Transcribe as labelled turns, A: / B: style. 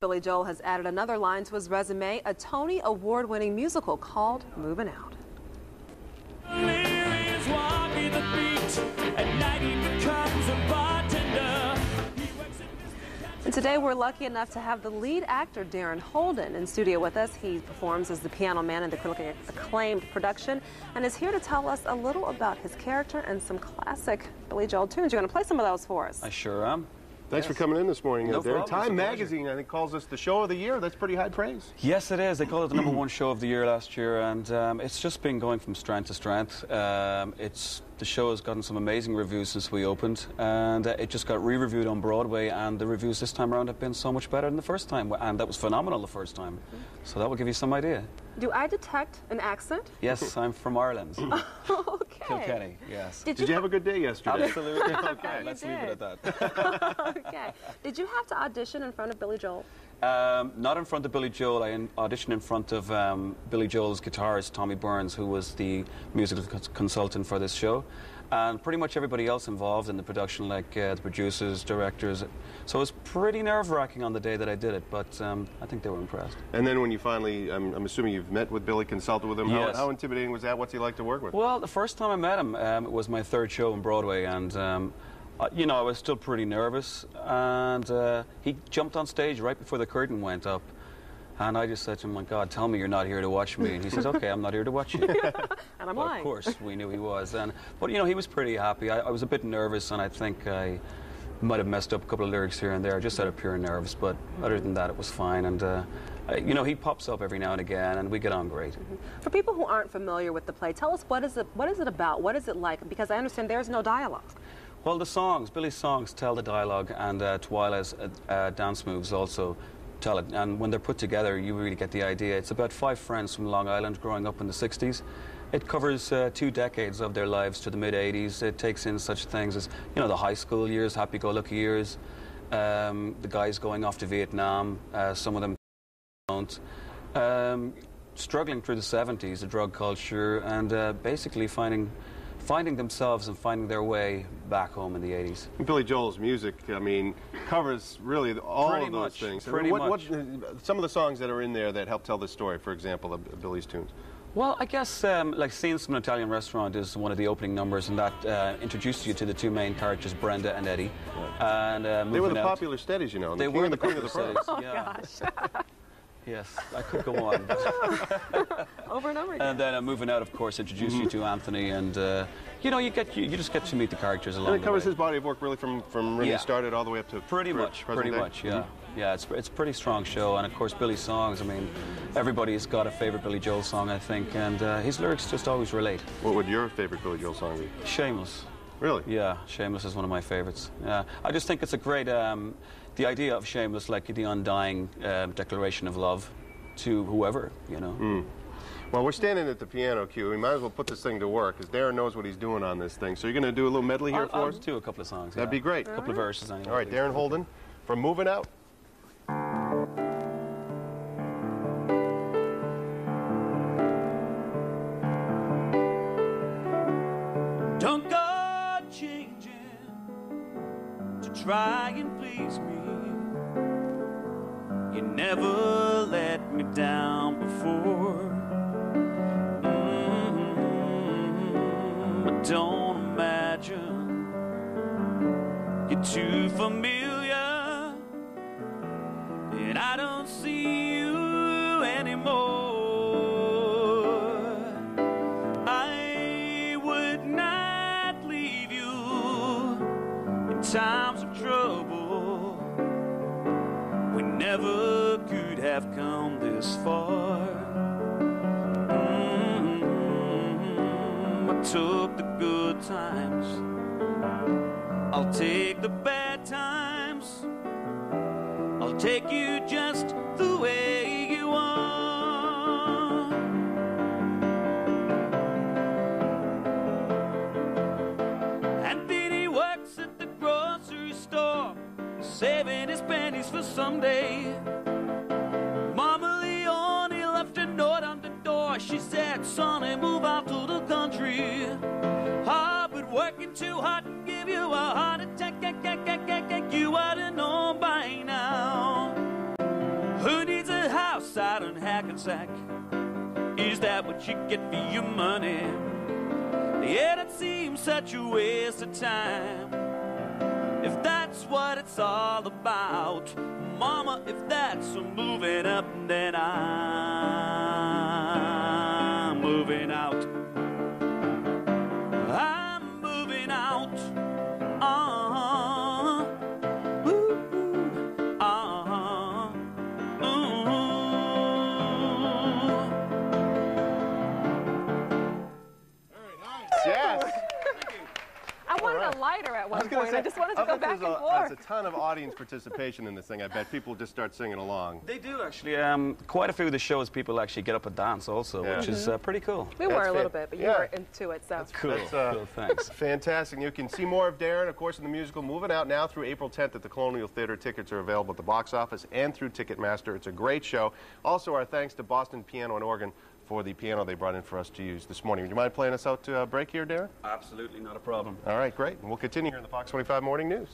A: Billy Joel has added another line to his resume, a Tony Award-winning musical called Movin Out. And today we're lucky enough to have the lead actor Darren Holden in studio with us. He performs as the piano man in the critically acclaimed production and is here to tell us a little about his character and some classic Billy Joel tunes. You're going to play some of those for us.
B: I sure am.
C: Thanks for coming in this morning,
B: No
C: Darren.
B: problem.
C: Time Magazine, I think, calls us the show of the year. That's pretty high praise.
B: Yes, it is. They called it the #1 show of the year last year, and it's just been going from strength to strength. The show has gotten some amazing reviews since we opened, and it just got re-reviewed on Broadway, and the reviews this time around have been so much better than the first time, and that was phenomenal the first time. So that will give you some idea.
A: Do I detect an accent?
B: Yes, I'm from Ireland.
A: Okay.
B: Kilkenny, yes.
C: Did you have a good day yesterday?
B: Absolutely.
A: Okay.
B: Let's leave it at that.
A: Okay. Did you have to audition in front of Billy Joel?
B: Not in front of Billy Joel. I auditioned in front of Billy Joel's guitarist, Tommy Burns, who was the musical consultant for this show, and pretty much everybody else involved in the production, like the producers, directors. So it was pretty nerve-wracking on the day that I did it, but I think they were impressed.
C: And then when you finally, I'm assuming you've met with Billy, consulted with him.
B: Yes.
C: How intimidating was that? What's he like to work with?
B: Well, the first time I met him, it was my third show on Broadway, and you know, I was still pretty nervous, and he jumped on stage right before the curtain went up, and I just said to him, "My God, tell me you're not here to watch me." And he says, "Okay, I'm not here to watch you."
A: And I'm
B: Well,
A: lying.
B: of course, we knew he was. But you know, he was pretty happy. I was a bit nervous, and I think I might have messed up a couple of lyrics here and there, just out of pure nerves. But other than that, it was fine. And you know, he pops up every now and again, and we get on great.
A: For people who aren't familiar with the play, tell us what is it about? What is it like? Because I understand there's no dialogue.
B: Well, the songs, Billy's songs tell the dialogue, and Twyla's dance moves also tell it. And when they're put together, you really get the idea. It's about 5 friends from Long Island growing up in the 60s. It covers 2 decades of their lives to the mid-80s. It takes in such things as, you know, the high school years, happy-go-lucky years, the guys going off to Vietnam, some of them don't, struggling through the 70s, the drug culture, and basically finding themselves and finding their way back home in the 80s.
C: Billy Joel's music, I mean, covers really all of those things.
B: Pretty much.
C: Some of the songs that are in there that help tell the story, for example, of Billy's tunes?
B: Well, I guess like Scenes from an Italian Restaurant is one of the opening numbers, and that introduced you to the 2 main characters, Brenda and Eddie. Yeah. And
C: they were the popular steadies, you know.
B: They were the
C: queen
B: popular
C: of the
B: steadies.
A: Oh,
B: Yeah.
A: gosh.
B: Yes, I could go on. But
A: Over and over again.
B: and then Moving Out, of course, introduced you to Anthony, and you know, you just get to meet the characters along the way.
C: And it covers his body of work really from when he started all the way up to
B: pretty much, yeah. Yeah, it's a pretty strong show, and of course Billy's songs. I mean, everybody's got a favorite Billy Joel song, I think, and his lyrics just always relate.
C: What would your favorite Billy Joel song be?
B: Shameless.
C: Really?
B: Yeah, Shameless is one of my favorites. Yeah, I just think it's a great, the idea of Shameless, like the undying declaration of love to whoever, you know.
C: Well, we're standing at the piano cue. We might as well put this thing to work, because Darren knows what he's doing on this thing. So you're going to do a little medley here for us?
B: I'll do a couple of songs.
C: That'd be great.
B: A couple of verses. Anyway.
C: All right, Darren Holden from Movin Out.
D: Don't go changing to try and please me. You never let me down before. But don't imagine you're too familiar, and I don't see you anymore. I would not leave you in times of trouble. We never could have come this far. I took the good times, I'll take the bad times. I'll take you just the way you are. And then he works at the grocery store, saving his pennies for someday. Mama Leone left a note on the door. She said, "Sonny, move out to the country. I've been working too hard to give you a heart attack. You ought to know by now." record sack. Is that what you get for your money? Yeah, that seems such a waste of time. If that's what it's all about, Mama, if that's moving up, then I'm moving out. I'm moving out.
C: Yes.
A: I wanted a lighter at one point. I just wanted to go back and forth.
C: There's a ton of audience participation in this thing. I bet people just start singing along.
B: They do actually. Quite a few of the shows, people actually get up and dance also, which is pretty cool.
A: We were a little bit, but you were into it, so.
B: That's cool. Cool, thanks.
C: Fantastic. You can see more of Darren, of course, in the musical Movin' Out now through April 10th at the Colonial Theater. Tickets are available at the box office and through Ticketmaster. It's a great show. Also, our thanks to Boston Piano and Organ for the piano they brought in for us to use this morning. Would you mind playing us out to break here, Darren?
B: Absolutely, not a problem.
C: All right, great. And we'll continue here in the Fox 25 Morning News.